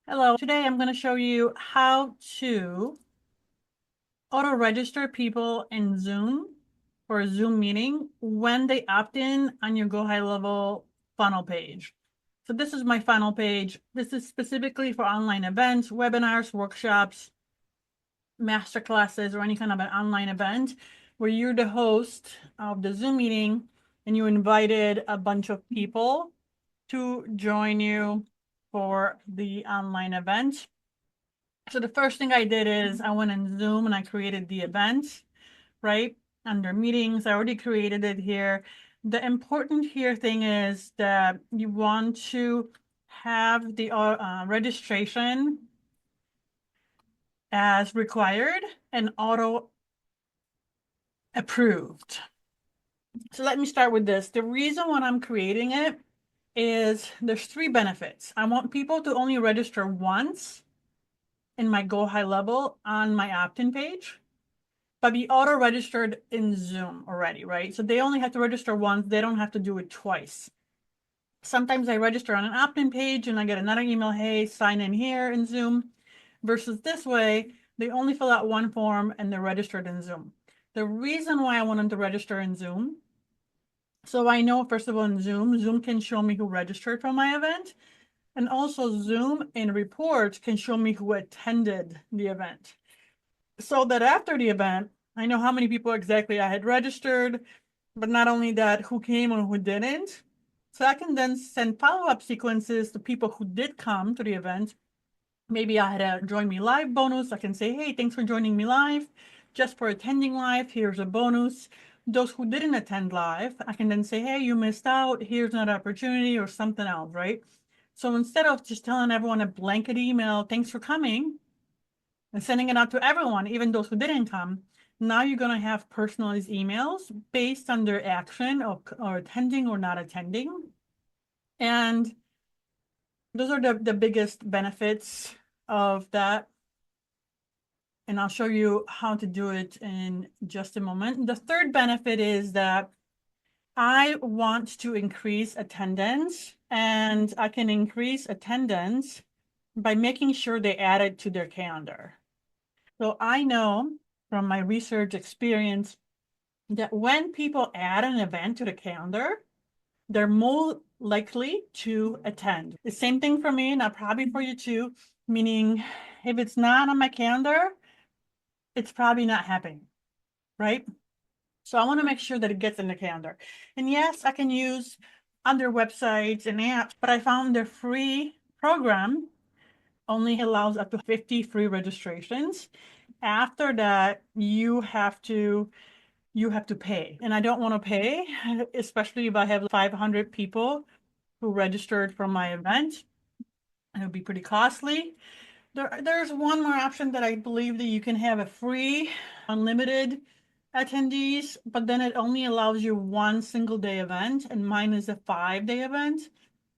Hello, today I'm going to show you how to auto-register people in Zoom for a Zoom meeting when they opt in on your GoHighLevel funnel page. So this is my funnel page. This is specifically for online events, webinars, workshops, masterclasses, or any kind of an online event where you're the host of the Zoom meeting and you invited a bunch of people to join you for the online event. So the first thing I did is I went in Zoom and I created the event, right? Under meetings, I already created it here. The important here thing is that you want to have the registration as required and auto approved. So let me start with this. The reason why I'm creating it is there's three benefits. I want people to only register once in my GoHighLevel on my opt-in page, but be auto-registered in Zoom already, right? So they only have to register once. They don't have to do it twice. Sometimes I register on an opt-in page and I get another email, hey, sign in here in Zoom, versus this way, they only fill out one form and they're registered in Zoom. The reason why I want them to register in Zoom, so I know, first of all, in Zoom can show me who registered for my event. And also Zoom in reports can show me who attended the event. So that after the event, I know how many people exactly I had registered, but not only that, who came and who didn't. So I can then send follow-up sequences to people who did come to the event. Maybe I had a join me live bonus. I can say, hey, thanks for joining me live. Just for attending live, here's a bonus. Those who didn't attend live, I can then say, hey, you missed out. Here's another opportunity or something else, right? So instead of just telling everyone a blanket email, thanks for coming, and sending it out to everyone, even those who didn't come, now you're going to have personalized emails based on their action or attending or not attending. And those are the biggest benefits of that. And I'll show you how to do it in just a moment. The third benefit is that I want to increase attendance, and I can increase attendance by making sure they add it to their calendar. So I know from my research experience that when people add an event to the calendar, they're more likely to attend. The same thing for me, and probably for you too, meaning if it's not on my calendar, it's probably not happening, right? So I want to make sure that it gets in the calendar. And yes, I can use other websites and apps, but I found their free program only allows up to 50 free registrations. After that, you have to pay. And I don't want to pay, especially if I have 500 people who registered for my event. It would be pretty costly. There's one more option that I believe that you can have a free, unlimited attendees, but then it only allows you one single day event, and mine is a 5-day event.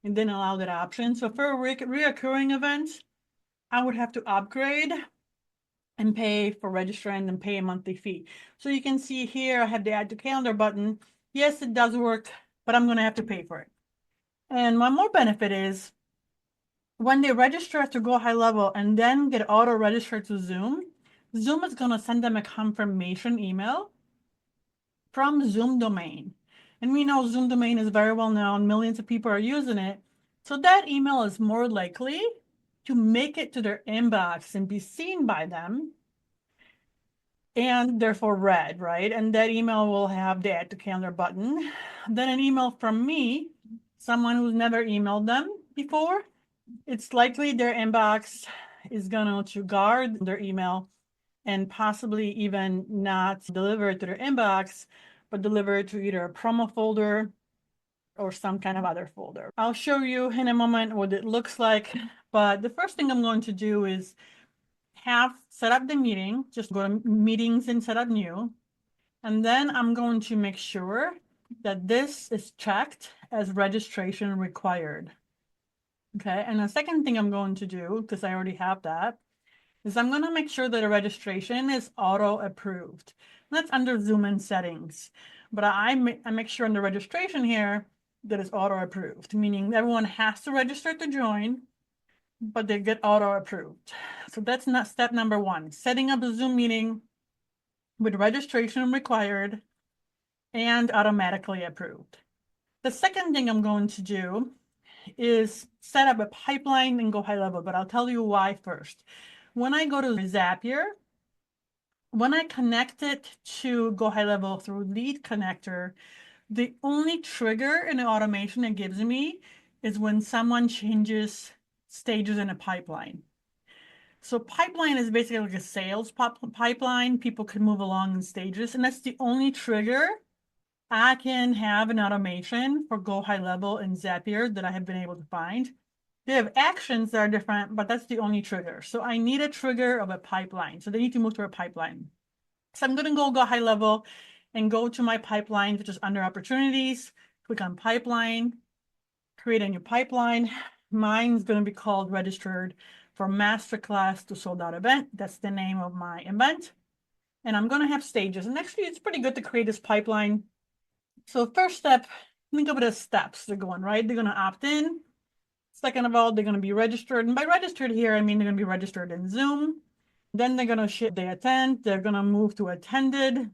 And didn't allow that option. So for a reoccurring event, I would have to upgrade and pay for registering and pay a monthly fee. So you can see here, I have the add to calendar button. Yes, it does work, but I'm going to have to pay for it. And one more benefit is when they register to GoHighLevel and then get auto registered to Zoom, Zoom is going to send them a confirmation email from Zoom domain. And we know Zoom domain is very well known. Millions of people are using it. So that email is more likely to make it to their inbox and be seen by them, and therefore read, right? And that email will have the add to calendar button. Then an email from me, someone who's never emailed them before, it's likely their inbox is going to guard their email and possibly even not deliver it to their inbox, but deliver it to either a promo folder or some kind of other folder. I'll show you in a moment what it looks like, but the first thing I'm going to do is set up the meeting, just go to meetings and set up new. And then I'm going to make sure that this is checked as registration required. Okay, and the second thing I'm going to do, because I already have that, is I'm going to make sure that a registration is auto approved. That's under Zoom in settings. But I make sure in the registration here that it's auto approved, meaning everyone has to register to join. but they get auto approved. So that's not step number one, setting up a Zoom meeting with registration required and automatically approved. The second thing I'm going to do is set up a pipeline and GoHighLevel, but I'll tell you why first. When I go to Zapier, when I connect it to GoHighLevel through Lead Connector, the only trigger in the automation it gives me is when someone changes stages in a pipeline. So pipeline is basically like a sales pipeline. People can move along in stages, and that's the only trigger I can have an automation for GoHighLevel and Zapier that I have been able to find. They have actions that are different, but that's the only trigger. So I need a trigger of a pipeline. So they need to move through a pipeline. So I'm going to go GoHighLevel and go to my pipeline, which is under opportunities, click on pipeline, create a new pipeline. Mine's going to be called registered for masterclass to sold out event. That's the name of my event. And I'm going to have stages. And actually, it's pretty good to create this pipeline. So first step, think of it as steps they're going, right? They're going to opt in. Second of all, they're going to be registered. And by registered here, I mean they're going to be registered in Zoom. Then they're going to shift they attend. They're going to move to attended.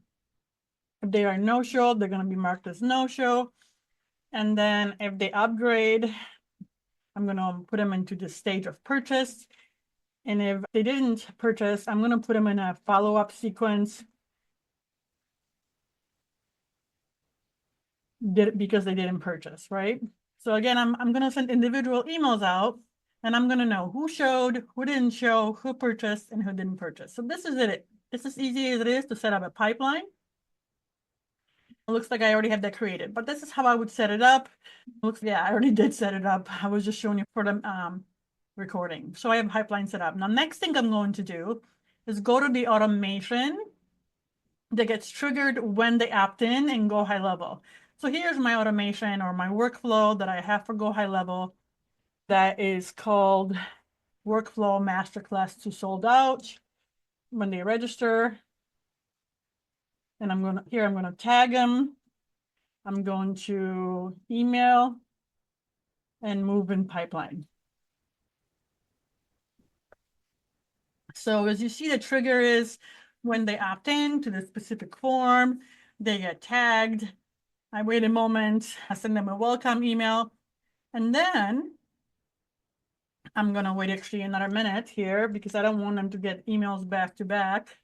If they are no-show, they're going to be marked as no-show. And then if they upgrade, I'm going to put them into the stage of purchase. And if they didn't purchase, I'm going to put them in a follow-up sequence because they didn't purchase, right? So again, I'm going to send individual emails out, and I'm going to know who showed, who didn't show, who purchased, and who didn't purchase. So this is it. This is easy as it is to set up a pipeline. It looks like I already have that created, but this is how I would set it up. Yeah, I already did set it up. I was just showing you for the recording. So I have pipeline set up. Now, next thing I'm going to do is go to the automation that gets triggered when they opt in and GoHighLevel. So here's my automation or my workflow that I have for GoHighLevel that is called Workflow Masterclass to Sold Out when they register. And I'm going to tag them. I'm going to email and move in pipeline. So as you see, the trigger is when they opt in to the specific form, they get tagged. I wait a moment, I send them a welcome email, and then I'm going to wait actually another minute here because I don't want them to get emails back to back.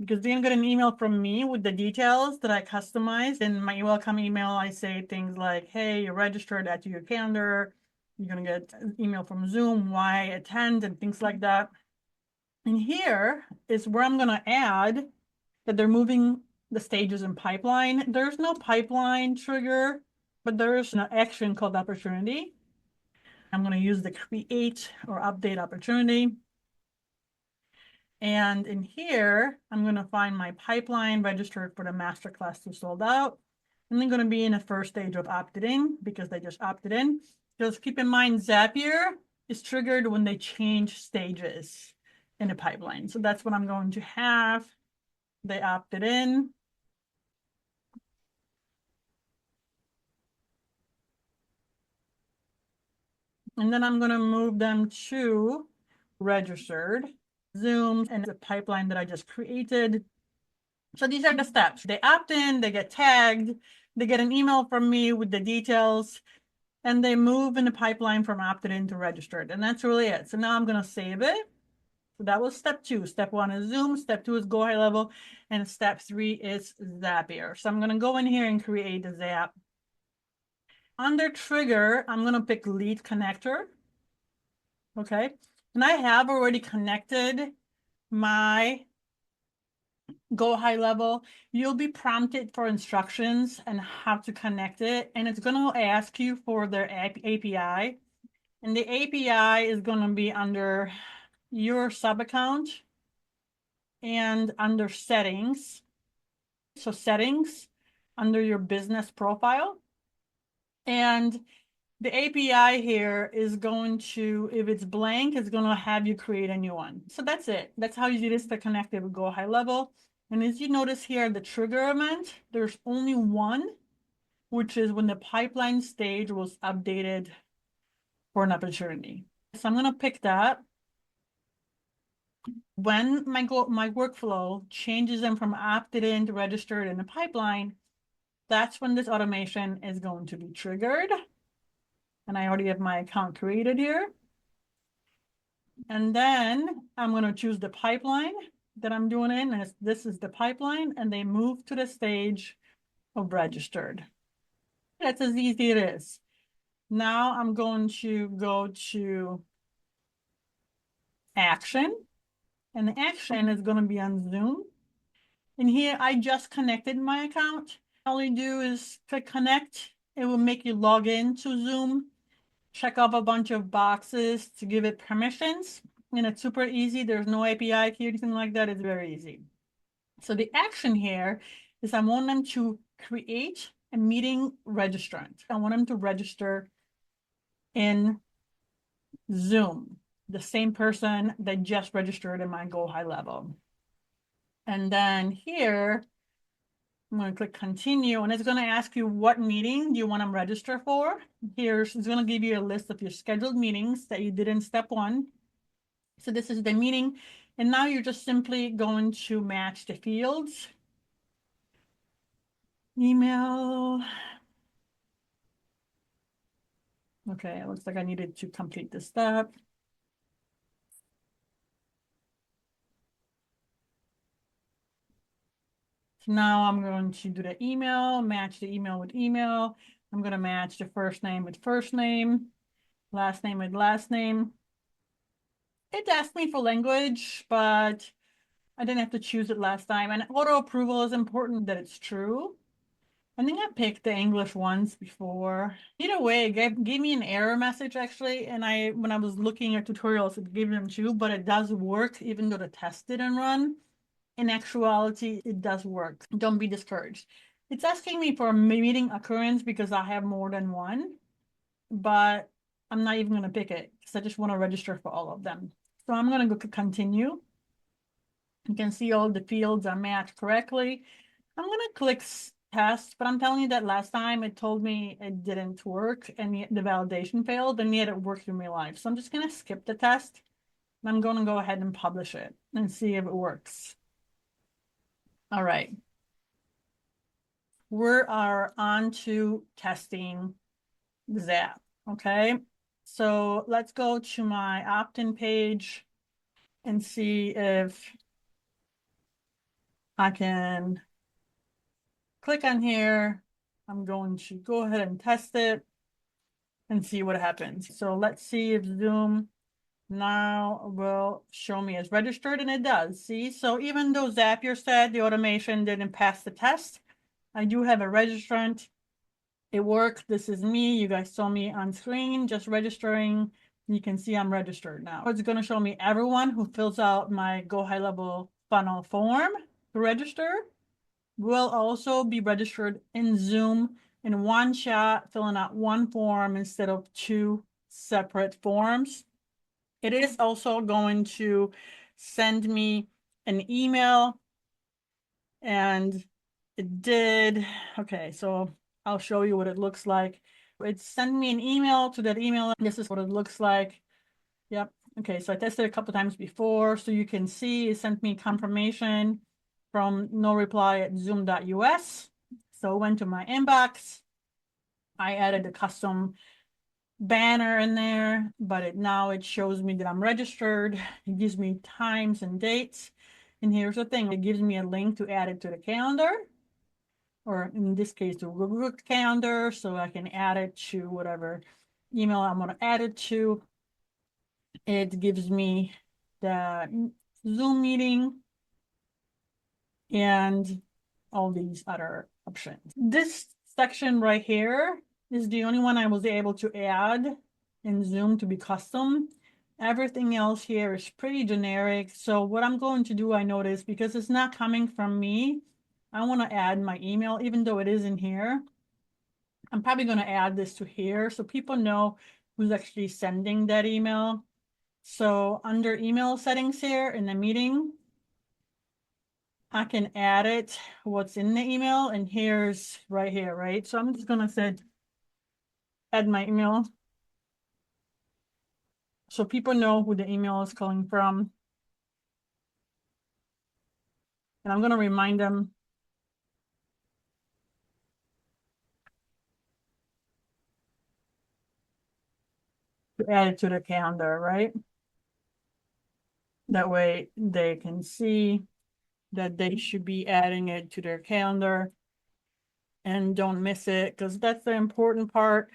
Because they're going to get an email from me with the details that I customized. In my welcome email, I say things like, hey, you're registered, add to your calendar. You're going to get an email from Zoom, why attend, and things like that. And here is where I'm going to add that they're moving the stages in pipeline. There's no pipeline trigger, but there's an action called opportunity. I'm going to use the create or update opportunity. And in here, I'm going to find my pipeline registered for the masterclass to sold out. And they're going to be in the first stage of opted in because they just opted in. Just keep in mind, Zapier is triggered when they change stages in the pipeline. So that's what I'm going to have. They opted in. And then I'm going to move them to registered, Zoom, and the pipeline that I just created. So these are the steps. They opt in, they get tagged, they get an email from me with the details, and they move in the pipeline from opted in to registered. And that's really it. So now I'm going to save it. So that was step 2. Step 1 is Zoom, step 2 is GoHighLevel, and step 3 is Zapier. So I'm going to go in here and create a Zap. Under trigger, I'm going to pick lead connector. Okay. And I have already connected my GoHighLevel. You'll be prompted for instructions and how to connect it. And it's going to ask you for their API. And the API is going to be under your sub account and under settings. So settings under your business profile. And the API here is going to, if it's blank, it's going to have you create a new one. So that's it. That's how easy it is to connect it with GoHighLevel. And as you notice here, the trigger event, there's only one, which is when the pipeline stage was updated for an opportunity. So I'm going to pick that. When my workflow changes them from opted in to registered in the pipeline, that's when this automation is going to be triggered. And I already have my account created here. And then I'm going to choose the pipeline that I'm doing in, and this is the pipeline, and they move to the stage of registered. That's as easy as it is. Now I'm going to go to action, and the action is going to be on Zoom. And here I just connected my account. All you do is click connect. It will make you log in to Zoom, check off a bunch of boxes to give it permissions. And it's super easy. There's no API key or anything like that. It's very easy. So the action here is I want them to create a meeting registrant. I want them to register in Zoom, the same person that just registered in my GoHighLevel. And then here, I'm going to click continue, and it's going to ask you what meeting do you want to register for. It's going to give you a list of your scheduled meetings that you did in step 1. So this is the meeting, and now you're just simply going to match the fields. Email. Okay, it looks like I needed to complete this step. So now I'm going to do the email, match the email with email. I'm going to match the first name with first name, last name with last name. It asked me for language, but I didn't have to choose it last time. And auto approval is important that it's true. I think I picked the English ones before. Either way, it gave me an error message actually. And when I was looking at tutorials, it gave them two, but it does work even though the test didn't run. In actuality, it does work. Don't be discouraged. It's asking me for a meeting occurrence because I have more than one, but I'm not even going to pick it because I just want to register for all of them. So I'm going to go to continue. You can see all the fields are matched correctly. I'm going to click test, but I'm telling you that last time it told me it didn't work and the validation failed, and yet it worked in real life. So I'm just going to skip the test. And I'm going to go ahead and publish it and see if it works. All right. We are on to testing Zap. Okay. So let's go to my opt-in page and see if I can click on here. I'm going to go ahead and test it and see what happens. So let's see if Zoom now will show me as registered, and it does. See, so even though Zapier said the automation didn't pass the test, I do have a registrant. It worked. This is me. You guys saw me on screen just registering. You can see I'm registered now. It's going to show me everyone who fills out my GoHighLevel funnel form to register will also be registered in Zoom in one shot, filling out one form instead of two separate forms. It is also going to send me an email, and it did. Okay, so I'll show you what it looks like. It sent me an email to that email. This is what it looks like. Yep. Okay, so I tested it a couple times before, so you can see it sent me confirmation from no reply at zoom.us. So it went to my inbox. I added a custom banner in there, but now it shows me that I'm registered. It gives me times and dates. And here's the thing, it gives me a link to add it to the calendar, or in this case, the Google Calendar, so I can add it to whatever email I'm going to add it to. It gives me the Zoom meeting and all these other options. This section right here is the only one I was able to add in Zoom to be custom. Everything else here is pretty generic. So what I'm going to do, I noticed, because it's not coming from me, I want to add my email, even though it is in here. I'm probably going to add this to here so people know who's actually sending that email. So under email settings here in the meeting, I can add it, what's in the email, and here's right here, right? So I'm just going to say, add my email. so people know who the email is coming from. And I'm going to remind them to add it to their calendar, right? That way they can see that they should be adding it to their calendar and don't miss it, because that's the important part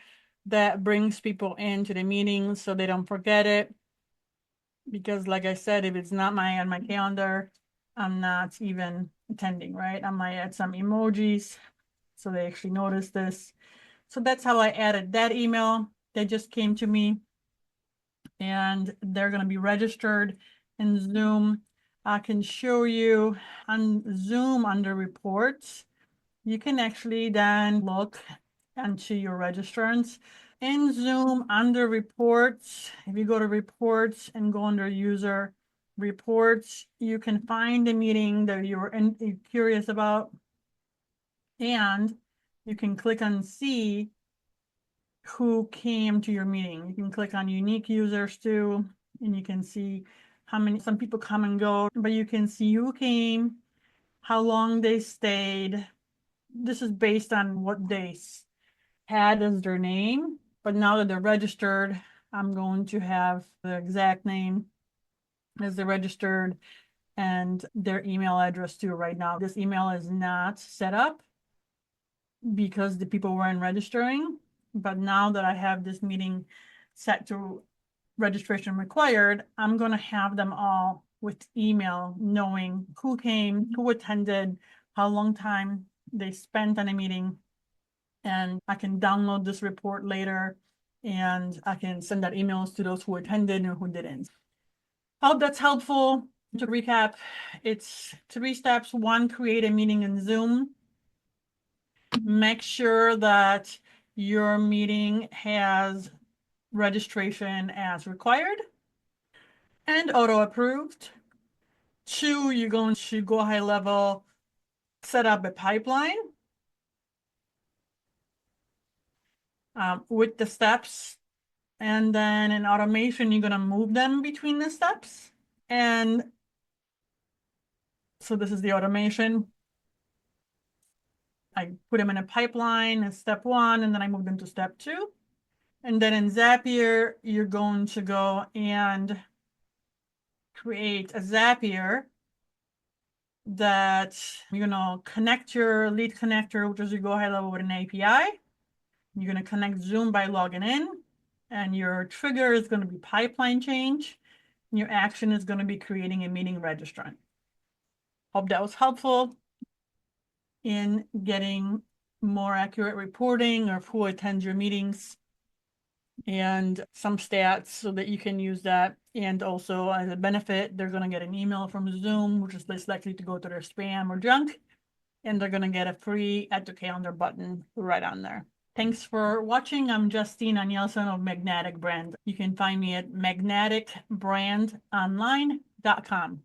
that brings people into the meeting so they don't forget it. Because like I said, if it's not on my calendar, I'm not even attending, right? I might add some emojis so they actually notice this. So that's how I added that email. They just came to me and they're going to be registered in Zoom. I can show you on Zoom under reports. You can actually then look into your registrants. In Zoom under reports, if you go to reports and go under user reports, you can find the meeting that you're curious about, and you can click on see who came to your meeting. You can click on unique users too, and you can see how many, some people come and go, but you can see who came, how long they stayed. This is based on what they had as their name, but now that they're registered, I'm going to have the exact name as they're registered and their email address too. Right now, this email is not set up because the people weren't registering, but now that I have this meeting set to registration required, I'm going to have them all with email knowing who came, who attended, how long time they spent on a meeting, and I can download this report later and I can send out emails to those who attended and who didn't. Hope that's helpful. To recap, it's 3 steps. 1, create a meeting in Zoom. Make sure that your meeting has registration as required and auto approved. 2, you're going to GoHighLevel, set up a pipeline with the steps. And then in automation, you're going to move them between the steps. And so this is the automation. I put them in a pipeline as step 1, and then I move them to step 2. And then in Zapier, you're going to go and create a Zapier that you're going to connect your lead connector, which is your GoHighLevel, with an API. You're going to connect Zoom by logging in, and your trigger is going to be pipeline change. Your action is going to be creating a meeting registrant. Hope that was helpful in getting more accurate reporting of who attends your meetings and some stats so that you can use that. And also as a benefit, they're going to get an email from Zoom, which is less likely to go to their spam or junk. And they're going to get a free add to calendar button right on there. Thanks for watching. I'm Justyna Nielsen of Magnetic Brand. You can find me at magneticbrandonline.com.